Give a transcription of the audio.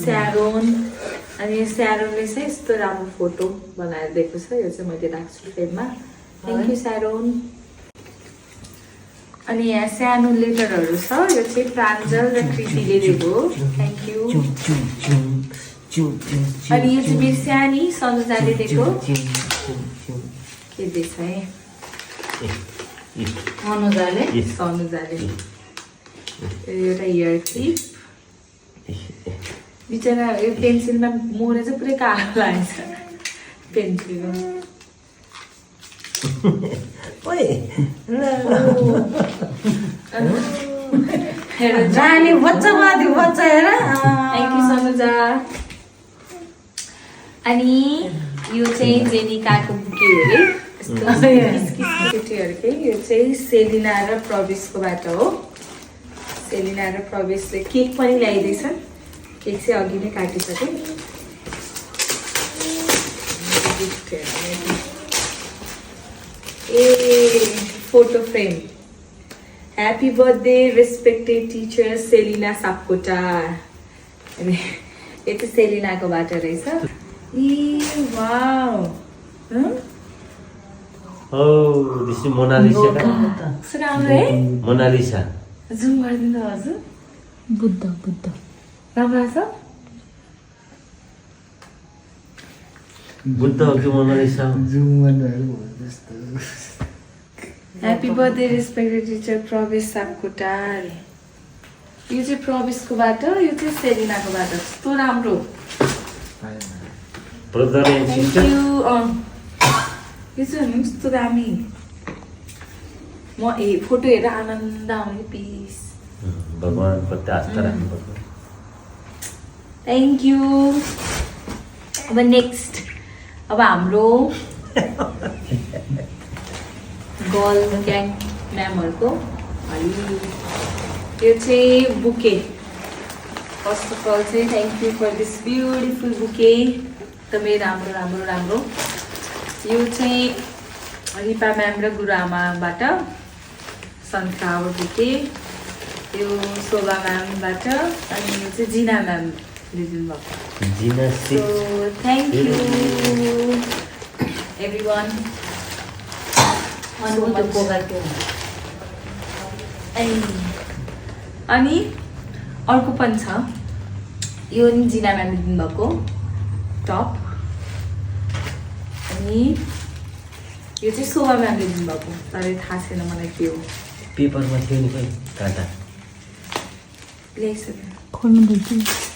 स्यारोन अनि स्यारोनले चाहिँ यस्तो राम्रो फोटो बनाएर दिएको छ यो चाहिँ मैले राख्छु फ्रेममा थ्याङ्क यू स्यारोन अनि यहाँ सानो लेटरहरू छ यो चाहिँ प्राञ्जल र कृतिले दिएको थ्याङ्क यू अनि यो चाहिँ मेरो सानी सनुजाले दिएको के दिएछ है सनुजाले एउटा इयर क्लिप बिचरा यो पेन्सिलमा मोरे चाहिँ पुरै कालो लागेछ पेन्सिलमा जाने बच्चा हेर थ्याङ्क यू सनुजा अनि यो चाहिँ जेनिकाको बुके हो अरे केटीहरूकै यो चाहिँ सेलिना र प्रवेशकोबाट हो सेलिना र प्रवेशले केक पनि ल्याइदिएछन् केक चाहिँ अघि नै काटिसके ए photo frame happy birthday respected teacher Selina Sapkota अनि यो चाहिँ सेलिनाकोबाट रहेछ ए wow this is Mona Lisa. राम्रो है Mona Lisa. जुम गरिदिनु हजुर बुद्ध राम्रो छ बुद्ध हो कि मोना लिसा ह्याप्पी बर्थडे रेस्पेक्टेड टिचर प्रवेश सापकोटा अरे यो चाहिँ प्रवेशकोबाट यो चाहिँ सेलिनाकोबाट कस्तो राम्रो brother and thank sister you yo चाहिँ कस्तो दामी म फोटो हेरेर आनन्द आउने पिस भगवान प्रति आस्था राख्नुपर्छ थ्याङ्क यू अब नेक्स्ट अब हाम्रो गर्ल ग्याङ म्यामहरूको यो चाहिँ बुके फर्स्ट अफ अल चाहिँ thank you for this beautiful bouquet एकदमै राम्रो राम्रो राम्रो यो चाहिँ रिपा म्याम र गुरुआमाबाट सनफ्लावर बुके यो शोभा म्यामबाट अनि यो चाहिँ जिना म्याम लिदिनु भएको जिना सो थ्याङ्क यू एभ्रिवान अनि अर्को पनि छ यो नि जिना म्याम लिदिनु भएको टप अनि यो चाहिँ शोभा म्यामले दिनुभएको तर थाहा छैन मलाई के हो पेपरमा थियो नि खै काटा ल्याइसक्यो खोल्नु